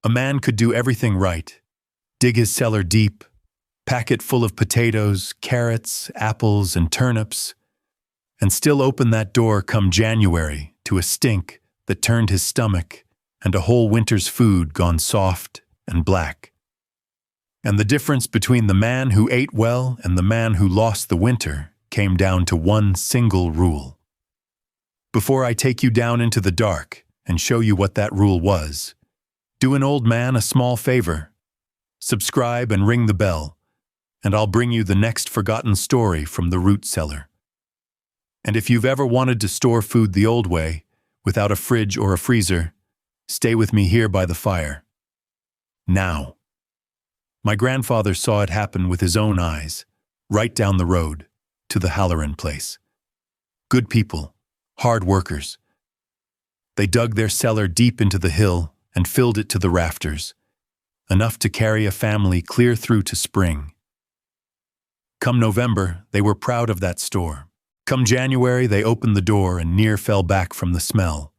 A man could do everything right. Dig his cellar deep, pack it full of potatoes, carrots, apples, and turnips, and still open that door come January to a stink that turned his stomach and a whole winter's food gone soft and black. And the difference between the man who ate well and the man who lost the winter came down to one single rule. Before I take you down into the dark and show you what that rule was, do an old man a small favor. Subscribe and ring the bell, and I'll bring you the next forgotten story from the root cellar. And if you've ever wanted to store food the old way, without a fridge or a freezer, stay with me here by the fire. Now. My grandfather saw it happen with his own eyes, right down the road, to the Halloran place. Good people, hard workers. They dug their cellar deep into the hill and filled it to the rafters, enough to carry a family clear through to spring. Come November, they were proud of that store. Come January, they opened the door and near fell back from the smell.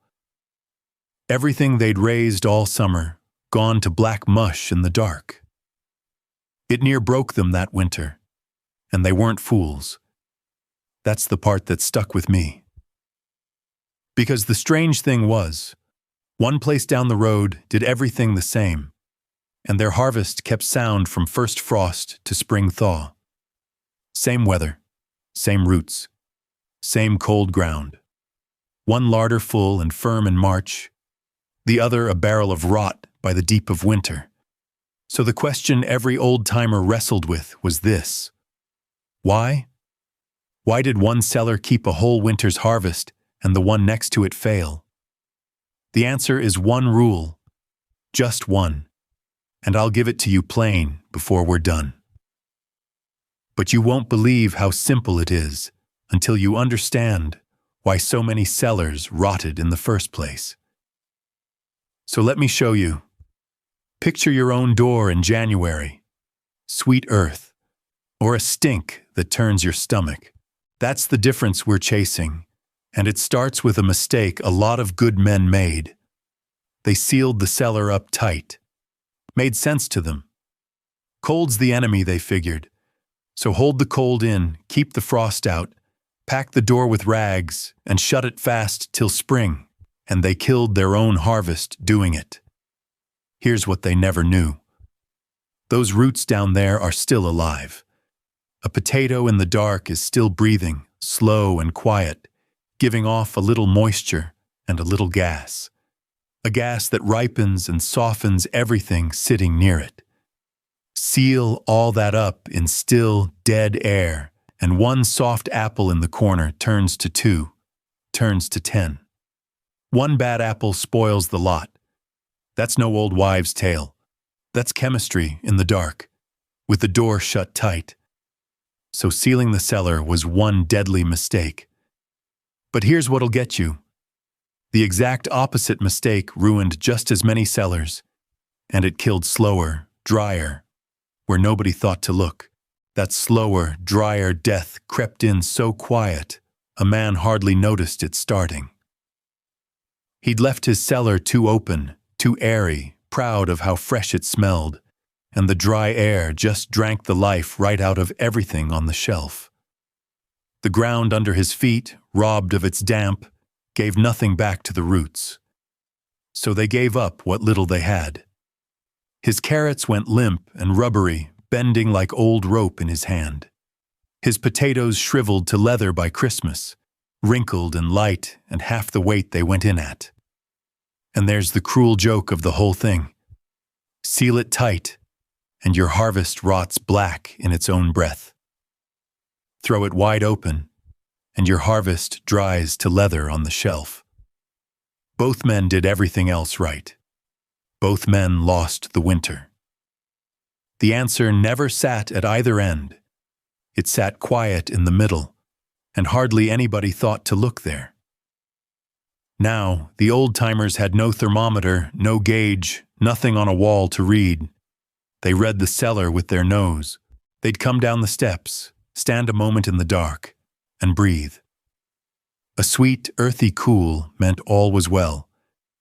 Everything they'd raised all summer, gone to black mush in the dark. It near broke them that winter, and they weren't fools. That's the part that stuck with me. Because the strange thing was, one place down the road did everything the same, and their harvest kept sound from first frost to spring thaw. Same weather, same roots, same cold ground. One larder full and firm in March, the other a barrel of rot by the deep of winter. So the question every old-timer wrestled with was this: why? Why did one cellar keep a whole winter's harvest and the one next to it fail? The answer is one rule, just one, and I'll give it to you plain before we're done. But you won't believe how simple it is until you understand why so many cellars rotted in the first place. So let me show you. Picture your own door in January, sweet earth, or a stink that turns your stomach. That's the difference we're chasing, and it starts with a mistake a lot of good men made. They sealed the cellar up tight. Made sense to them. Cold's the enemy, they figured. So hold the cold in, keep the frost out, pack the door with rags, and shut it fast till spring, and they killed their own harvest doing it. Here's what they never knew. Those roots down there are still alive. A potato in the dark is still breathing, slow and quiet, giving off a little moisture and a little gas. A gas that ripens and softens everything sitting near it. Seal all that up in still, dead air, and one soft apple in the corner turns to 2, turns to 10. One bad apple spoils the lot. That's no old wives' tale. That's chemistry in the dark, with the door shut tight. So sealing the cellar was one deadly mistake. But here's what'll get you. The exact opposite mistake ruined just as many cellars, and it killed slower, drier, where nobody thought to look. That slower, drier death crept in so quiet, a man hardly noticed it starting. He'd left his cellar too open, too airy, proud of how fresh it smelled, and the dry air just drank the life right out of everything on the shelf. The ground under his feet, robbed of its damp, gave nothing back to the roots. So they gave up what little they had. His carrots went limp and rubbery, bending like old rope in his hand. His potatoes shriveled to leather by Christmas, wrinkled and light and half the weight they went in at. And there's the cruel joke of the whole thing. Seal it tight, and your harvest rots black in its own breath. Throw it wide open, and your harvest dries to leather on the shelf. Both men did everything else right. Both men lost the winter. The answer never sat at either end. It sat quiet in the middle, and hardly anybody thought to look there. Now, the old-timers had no thermometer, no gauge, nothing on a wall to read. They read the cellar with their nose. They'd come down the steps, stand a moment in the dark, and breathe. A sweet, earthy cool meant all was well.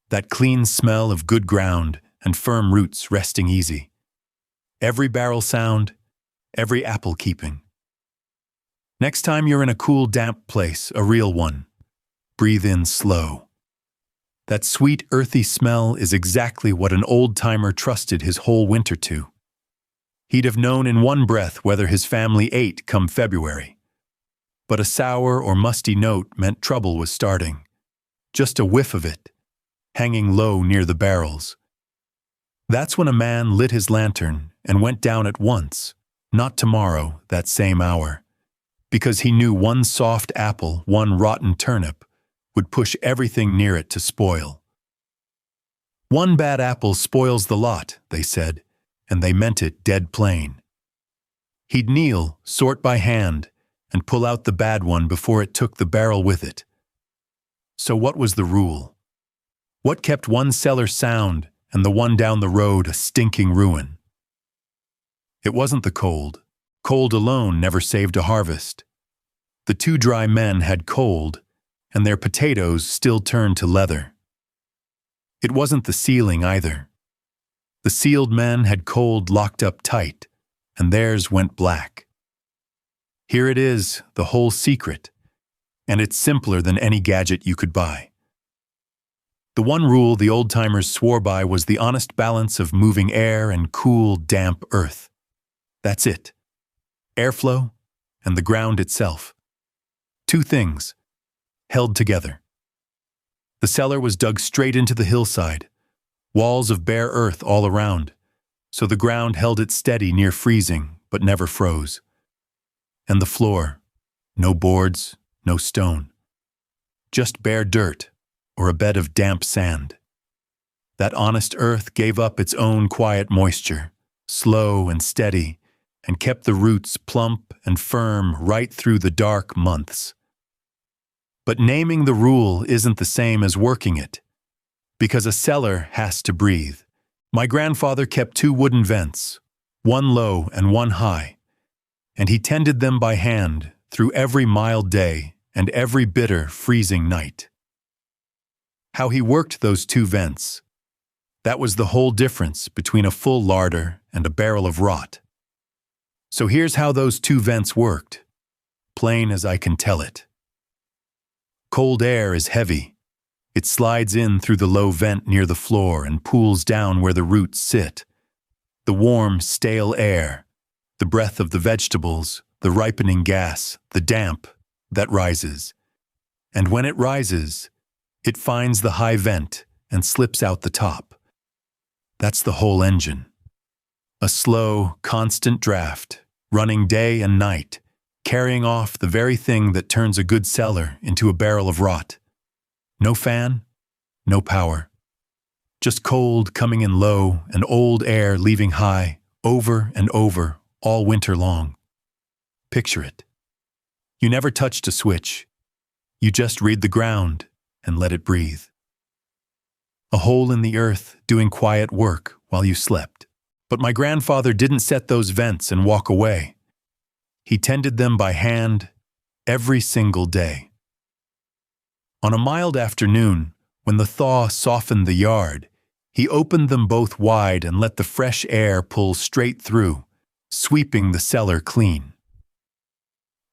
That clean smell of good ground and firm roots resting easy. Every barrel sound, every apple keeping. Next time you're in a cool, damp place, a real one, breathe in slow. That sweet, earthy smell is exactly what an old-timer trusted his whole winter to. He'd have known in one breath whether his family ate come February. But a sour or musty note meant trouble was starting. Just a whiff of it, hanging low near the barrels. That's when a man lit his lantern and went down at once, not tomorrow, that same hour, because he knew one soft apple, one rotten turnip, would push everything near it to spoil. One bad apple spoils the lot, they said, and they meant it dead plain. He'd kneel, sort by hand, and pull out the bad one before it took the barrel with it. So what was the rule? What kept one cellar sound and the one down the road a stinking ruin? It wasn't the cold. Cold alone never saved a harvest. The two dry men had cold, and their potatoes still turned to leather. It wasn't the ceiling either. The sealed men had cold locked up tight, and theirs went black. Here it is, the whole secret, and it's simpler than any gadget you could buy. The one rule the old-timers swore by was the honest balance of moving air and cool, damp earth. That's it. Airflow and the ground itself. Two things, held together. The cellar was dug straight into the hillside, walls of bare earth all around, so the ground held it steady near freezing, but never froze. And the floor, no boards, no stone. Just bare dirt, or a bed of damp sand. That honest earth gave up its own quiet moisture, slow and steady, and kept the roots plump and firm right through the dark months. But naming the rule isn't the same as working it, because a cellar has to breathe. My grandfather kept two wooden vents, one low and one high, and he tended them by hand through every mild day and every bitter, freezing night. How he worked those two vents, that was the whole difference between a full larder and a barrel of rot. So here's how those two vents worked, plain as I can tell it. Cold air is heavy. It slides in through the low vent near the floor and pools down where the roots sit. The warm, stale air, the breath of the vegetables, the ripening gas, the damp, that rises. And when it rises, it finds the high vent and slips out the top. That's the whole engine. A slow, constant draft, running day and night, carrying off the very thing that turns a good cellar into a barrel of rot. No fan, no power. Just cold coming in low and old air leaving high, over and over, all winter long. Picture it. You never touched a switch. You just read the ground and let it breathe. A hole in the earth doing quiet work while you slept. But my grandfather didn't set those vents and walk away. He tended them by hand every single day. On a mild afternoon, when the thaw softened the yard, he opened them both wide and let the fresh air pull straight through, sweeping the cellar clean.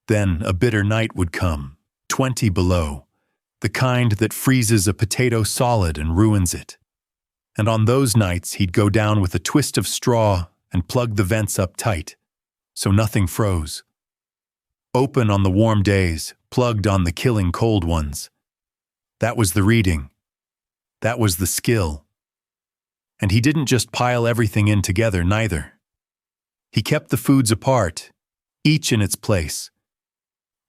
Then a bitter night would come, 20 below, the kind that freezes a potato solid and ruins it. And on those nights he'd go down with a twist of straw and plug the vents up tight, so nothing froze. Open on the warm days, plugged on the killing cold ones. That was the reading. That was the skill. And he didn't just pile everything in together, neither. He kept the foods apart, each in its place.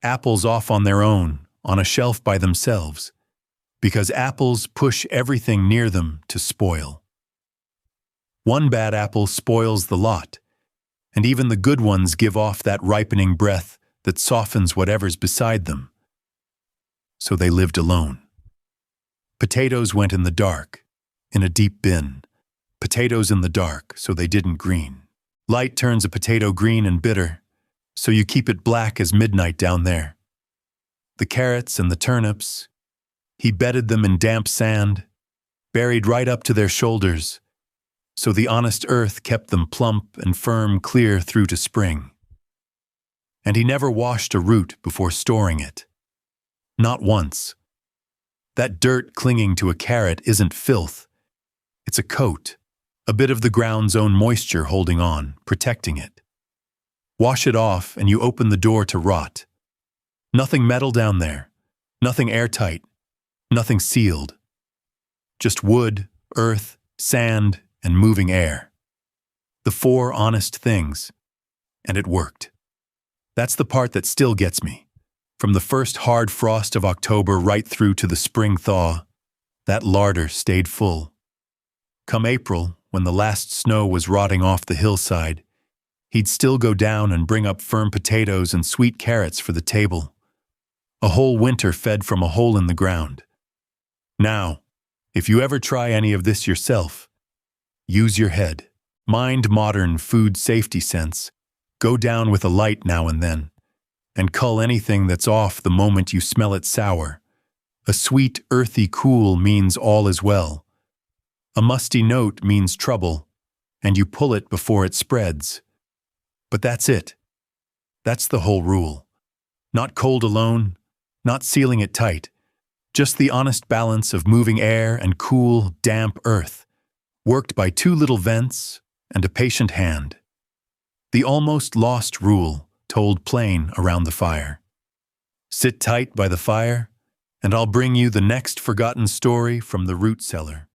Apples off on their own, on a shelf by themselves, because apples push everything near them to spoil. One bad apple spoils the lot, and even the good ones give off that ripening breath that softens whatever's beside them. So they lived alone. Potatoes went in the dark, in a deep bin. Potatoes in the dark, so they didn't green. Light turns a potato green and bitter, so you keep it black as midnight down there. The carrots and the turnips, he bedded them in damp sand, buried right up to their shoulders, so the honest earth kept them plump and firm clear through to spring. And he never washed a root before storing it. Not once. That dirt clinging to a carrot isn't filth. It's a coat, a bit of the ground's own moisture holding on, protecting it. Wash it off and you open the door to rot. Nothing metal down there, nothing airtight, nothing sealed. Just wood, earth, sand, and moving air. The four honest things. And it worked. That's the part that still gets me. From the first hard frost of October right through to the spring thaw, that larder stayed full. Come April, when the last snow was rotting off the hillside, he'd still go down and bring up firm potatoes and sweet carrots for the table. A whole winter fed from a hole in the ground. Now, if you ever try any of this yourself, use your head. Mind modern food safety sense. Go down with a light now and then, and cull anything that's off the moment you smell it sour. A sweet, earthy cool means all is well. A musty note means trouble, and you pull it before it spreads. But that's it. That's the whole rule. Not cold alone, not sealing it tight. Just the honest balance of moving air and cool, damp earth, worked by two little vents and a patient hand. The almost lost rule told plain around the fire. Sit tight by the fire, and I'll bring you the next forgotten story from the root cellar.